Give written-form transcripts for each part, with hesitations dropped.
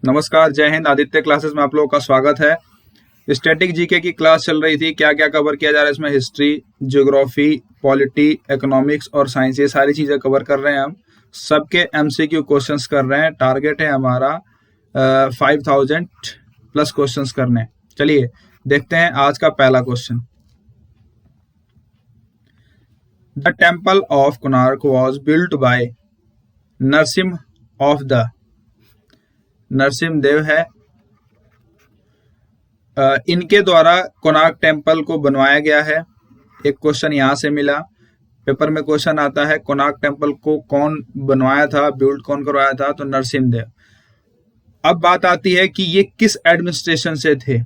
नमस्कार, जय हिंद। आदित्य क्लासेस में आप लोगों का स्वागत है। स्टैटिक जीके की क्लास चल रही थी। क्या क्या कवर किया जा रहा है इसमें? हिस्ट्री, ज्योग्राफी, पॉलिटी, इकोनॉमिक्स और साइंस, ये सारी चीज़ें कवर कर रहे हैं हम। सबके एमसीक्यू क्वेश्चंस कर रहे हैं। टारगेट है हमारा 5000 प्लस क्वेश्चंस करने। चलिए देखते हैं आज का पहला question. The temple of Konark was built by Narasimha of the Narasimhadeva है। इनके द्वारा कोणार्क टेम्पल को बनवाया गया है। एक क्वेश्चन यहाँ से मिला। पेपर में क्वेश्चन आता है कोणार्क टेम्पल को कौन बनवाया था, बिल्ड कौन करवाया था? तो नरसिम्हदेव। अब बात आती है कि ये किस एडमिनिस्ट्रेशन से थे?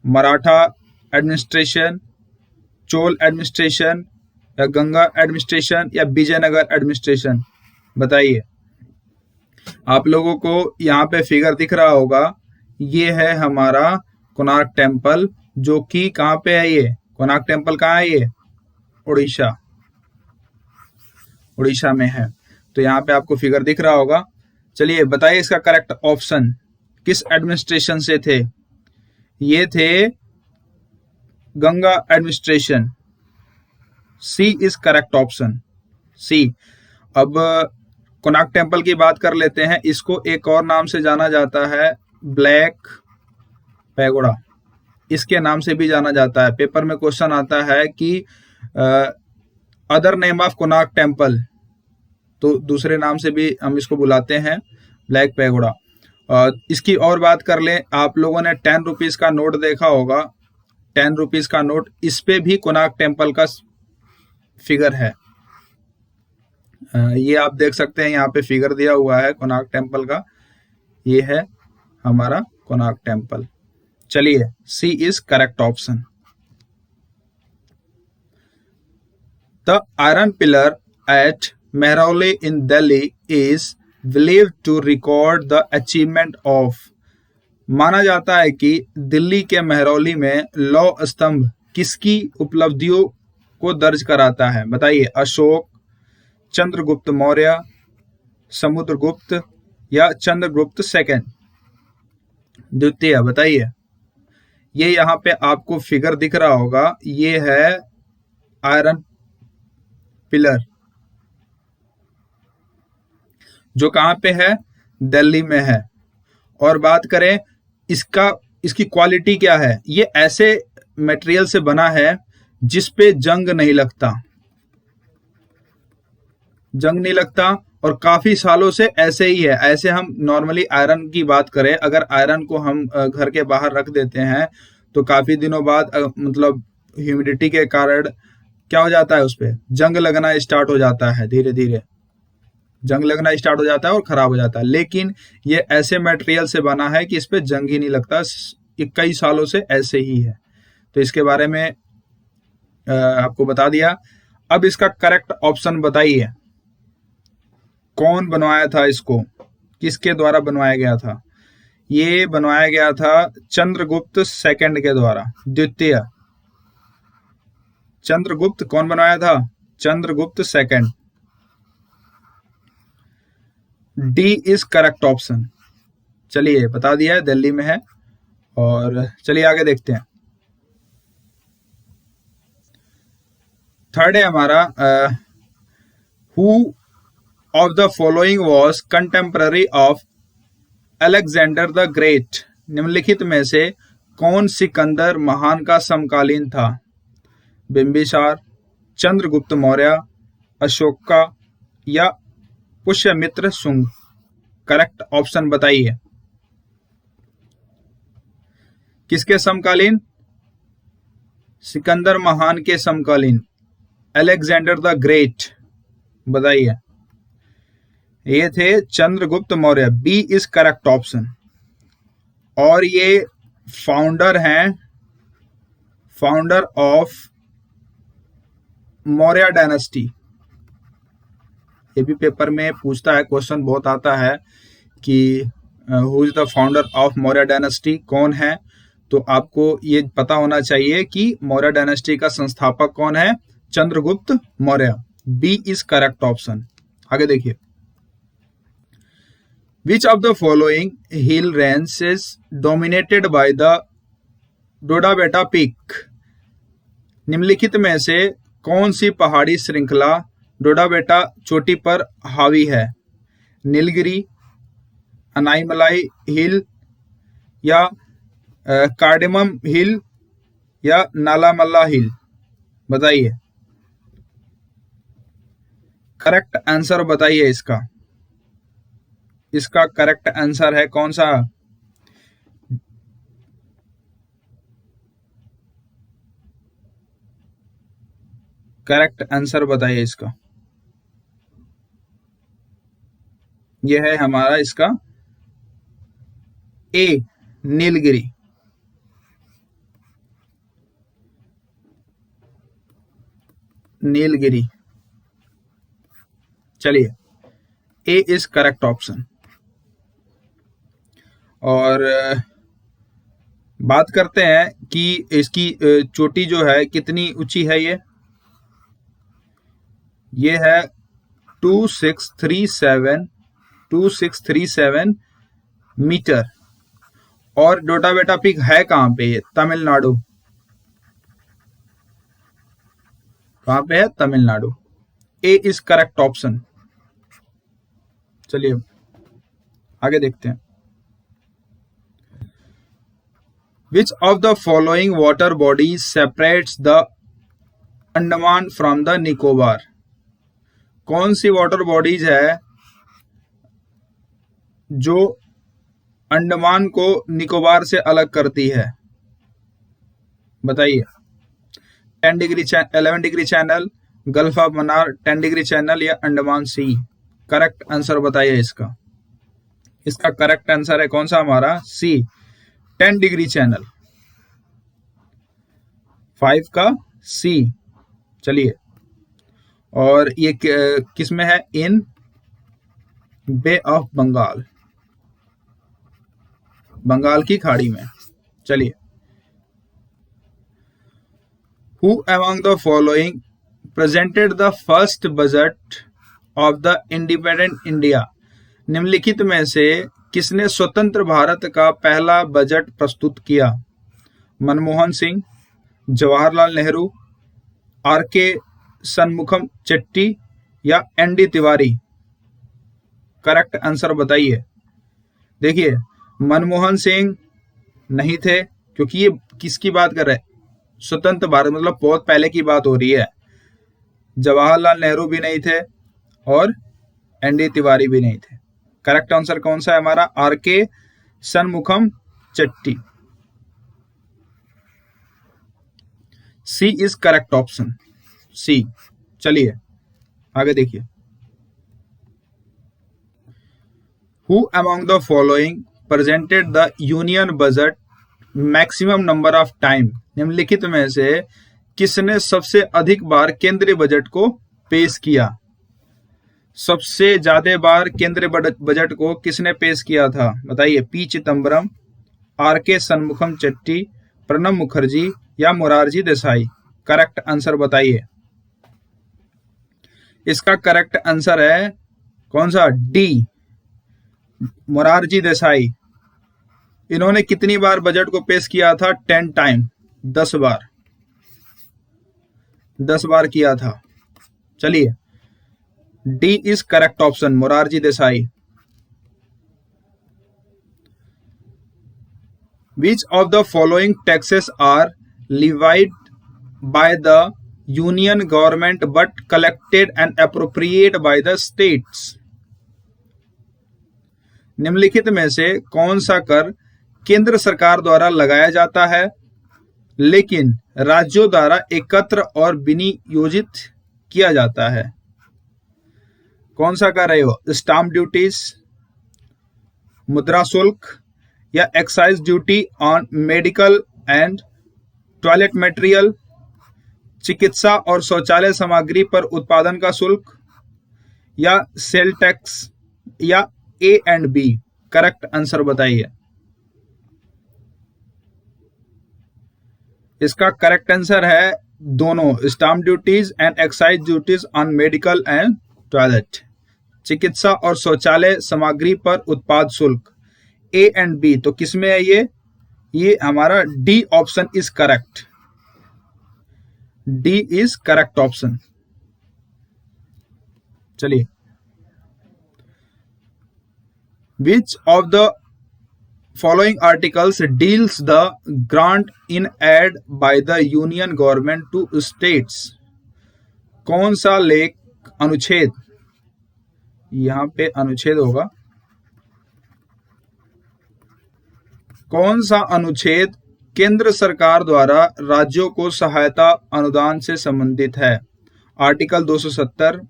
मराठा एडमिनिस्ट्रेशन, चोल एडमिनिस्ट्रेशन, या गंगा एडमिनिस्ट्रेशन, या विजयनगर एडमिनिस्ट्रेशन? बताइए। आप लोगों को यहाँ पे फिगर दिख रहा होगा। ये है हमारा कोणार्क टेम्पल, जो कि कहाँ पे है? ये कोणार्क टेम्पल कहाँ है? ये उड़ीसा में है। तो यहाँ पे आपको फिगर दिख रहा होगा। चलिए बताइए इसका करेक्ट ऑप्शन। किस एडमिनिस्ट्रेशन से थे? ये थे Ganga administration. C is correct option, C. अब कोणार्क टेम्पल की बात कर लेते हैं। इसको एक और नाम से जाना जाता है, ब्लैक पैगोडा। इसके नाम से भी जाना जाता है। पेपर में क्वेश्चन आता है कि other name of Konark temple, तो दूसरे नाम से भी हम इसको बुलाते हैं, ब्लैक पैगोडा। इसकी और बात कर लें, आप लोगों ने 10 रुपीज का नोट देखा होगा। 10 रुपीज का नोट, इस पे भी कोणार्क टेम्पल का फिगर है। ये आप देख सकते हैं, यहाँ पे फिगर दिया हुआ है कोणार्क टेम्पल का। ये है हमारा कोणार्क टेम्पल। चलिए, C is correct option. The iron pillar at Mehrauli in Delhi is believed to record the achievement of. माना जाता है कि दिल्ली के मेहरौली में लौह स्तंभ किसकी उपलब्धियों को दर्ज कराता है? बताइए। अशोक, चंद्रगुप्त मौर्य, समुद्रगुप्त, या चंद्रगुप्त सेकंड, द्वितीय? बताइए। ये यहाँ पे आपको फिगर दिख रहा होगा। ये है आयरन पिलर, जो कहाँ पे है? दिल्ली में है। और बात करें इसकी क्वालिटी क्या है? ये ऐसे मटेरियल से बना है जिस पे जंग नहीं लगता और काफी सालों से ऐसे ही है। ऐसे हम नॉर्मली आयरन की बात करें, अगर आयरन को हम घर के बाहर रख देते हैं तो काफी दिनों बाद मतलब ह्यूमिडिटी के कारण क्या हो जाता है? उस पर जंग लगना स्टार्ट हो जाता है। धीरे धीरे जंग लगना स्टार्ट हो जाता है और खराब हो जाता है। लेकिन ये ऐसे मटेरियल से बना है कि इस पे जंग ही नहीं लगता। कई सालों से ऐसे ही है। तो इसके बारे में आपको बता दिया। अब इसका करेक्ट ऑप्शन बताइए। कौन बनवाया था इसको? किसके द्वारा बनवाया गया था? ये बनवाया गया था चंद्रगुप्त सेकंड के द्वारा, द्वितीय। चंद्रगुप्त कौन बनवाया था? Chandragupta second. D is correct option. चलिए बता दिया है, दिल्ली में है। और चलिए आगे देखते हैं। थर्ड है हमारा, who of the following was contemporary of Alexander the great. निम्नलिखित में से कौन सिकंदर महान का समकालीन था? बिंबिसार, चंद्रगुप्त मौर्य, अशोका, या पुष्यमित्र शुंग? करेक्ट ऑप्शन बताइए। किसके समकालीन? सिकंदर महान के समकालीन, अलेक्जेंडर द ग्रेट। बताइए। ये थे Chandragupta Maurya. B is correct option. और ये फाउंडर हैं, फाउंडर ऑफ मौर्य डायनेस्टी। ये भी पेपर में पूछता है, क्वेश्चन बहुत आता है कि who is the founder of Maurya dynasty, कौन है? तो आपको ये पता होना चाहिए कि मौर्य डायनेस्टी का संस्थापक कौन है? Chandragupta Maurya. B is correct option. आगे देखिए। Which of the following hill range is dominated by the Doddabetta peak? निम्नलिखित में से कौन सी पहाड़ी श्रृंखला डोडाबेटा चोटी पर हावी है? नीलगिरी, अनाईमलाई हिल, या कार्डेमम हिल, या नालामल्ला हिल? बताइए, करेक्ट आंसर बताइए इसका। इसका करेक्ट आंसर है कौन सा? करेक्ट आंसर बताइए इसका। यह है हमारा इसका ए, नीलगिरी। नीलगिरी, चलिए ए इज करेक्ट ऑप्शन। और बात करते हैं कि इसकी चोटी जो है कितनी ऊंची है। ये है 2637 मीटर। और डोडाबेटा पीक है कहां पे? ये तमिलनाडु। कहां पे है? तमिलनाडु। ए इज करेक्ट ऑप्शन। चलिए आगे देखते हैं। विच of the following water bodies separates the Andaman from the Nicobar? कौन सी वाटर बॉडीज है जो अंडमान को निकोबार से अलग करती है? बताइए। 10 degree 11 degree channel, gulf of Mannar, 10 degree channel, या अंडमान सी? करेक्ट आंसर बताइए इसका। इसका करेक्ट आंसर है कौन सा हमारा? सी, 10 डिग्री चैनल। 5 का सी। चलिए, और ये किस में है? इन बे ऑफ बंगाल, बंगाल की खाड़ी में। चलिए, who among the following presented the first budget of the independent India? निम्नलिखित में से किसने स्वतंत्र भारत का पहला बजट प्रस्तुत किया? मनमोहन सिंह, जवाहरलाल नेहरू, आर के सनमुखम चेट्टी, या N D Tiwari? Correct answer बताइए। देखिए, मनमोहन सिंह नहीं थे, क्योंकि ये किसकी बात कर रहे हैं? स्वतंत्र भारत, मतलब बहुत पहले की बात हो रही है। जवाहरलाल नेहरू भी नहीं थे और एन डी तिवारी भी नहीं थे। करेक्ट आंसर कौन सा है हमारा? Are K Shanmukham Chetty. C is correct option, सी। चलिए आगे देखिए। Who among the following presented the union budget maximum number of time? निम्नलिखित में से किसने सबसे अधिक बार केंद्रीय बजट को पेश किया? सबसे ज्यादा बार केंद्रीय बजट को किसने पेश किया था? बताइए। P Chidambaram, are K Shanmukham Chetty, Pranab Mukherjee, या मोरारजी देसाई? करेक्ट आंसर बताइए। इसका करेक्ट आंसर है कौन सा? डी, मोरारजी देसाई। इन्होंने कितनी बार बजट को पेश किया था? 10 टाइम, 10 बार। 10 बार किया था। चलिए, D is correct option, Morarji Desai. Which of the following taxes are levied by the union government but collected and appropriated by the states? निम्नलिखित में से कौन सा कर केंद्र सरकार द्वारा लगाया जाता है लेकिन राज्यों द्वारा एकत्र और विनियोजित किया जाता है? कौन सा कर रहे हो? स्टाम्प ड्यूटीज, मुद्रा शुल्क, या excise duty on medical and toilet material, चिकित्सा और शौचालय सामग्री पर उत्पादन का शुल्क, या सेल टैक्स, या A and B? Correct answer बताइए। इसका करेक्ट आंसर है दोनों, stamp duties and excise duties on medical and toilet. चिकित्सा और शौचालय सामग्री पर उत्पाद शुल्क। ए एंड बी, तो किसमें है ये हमारा D option is correct. D is correct option. चलिए, which of the following articles deals the grant in aid by the union government to states. कौन सा लेख अनुच्छेद, यहां पे अनुच्छेद होगा, कौन सा अनुच्छेद केंद्र सरकार द्वारा राज्यों को सहायता अनुदान से संबंधित है। Article 270,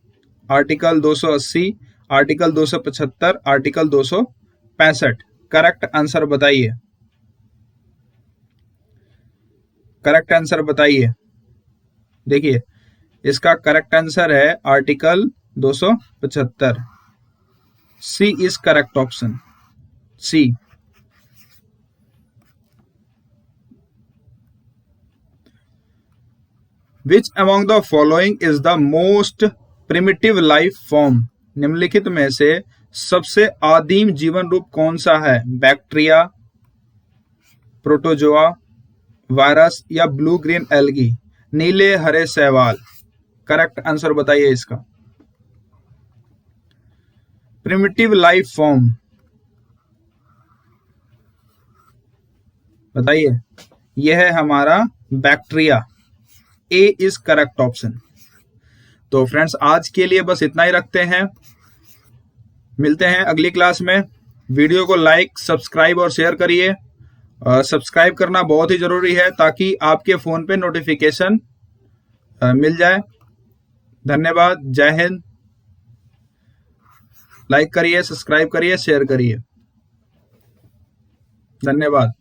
article 280, article 275, article 265। Correct answer बताइए, करेक्ट आंसर बताइए। देखिए, इसका करेक्ट आंसर है article 275। C is correct option, C. Which among the following is the most primitive life form? निम्नलिखित में से सबसे आदिम जीवन रूप कौन सा है। बैक्टीरिया, प्रोटोजोआ, वायरस या ब्लू ग्रीन एल्गी। नीले हरे शैवाल। करेक्ट आंसर बताइए इसका। प्रिमिटिव लाइफ फॉर्म बताइए, यह है हमारा bacteria. A is correct option. तो फ्रेंड्स, आज के लिए बस इतना ही रखते हैं, मिलते हैं अगली क्लास में। वीडियो को लाइक, सब्सक्राइब और शेयर करिए। सब्सक्राइब करना बहुत ही जरूरी है ताकि आपके फोन पे नोटिफिकेशन मिल जाए। धन्यवाद, जय हिंद। लाइक करिए, सब्सक्राइब करिए, शेयर करिए। धन्यवाद।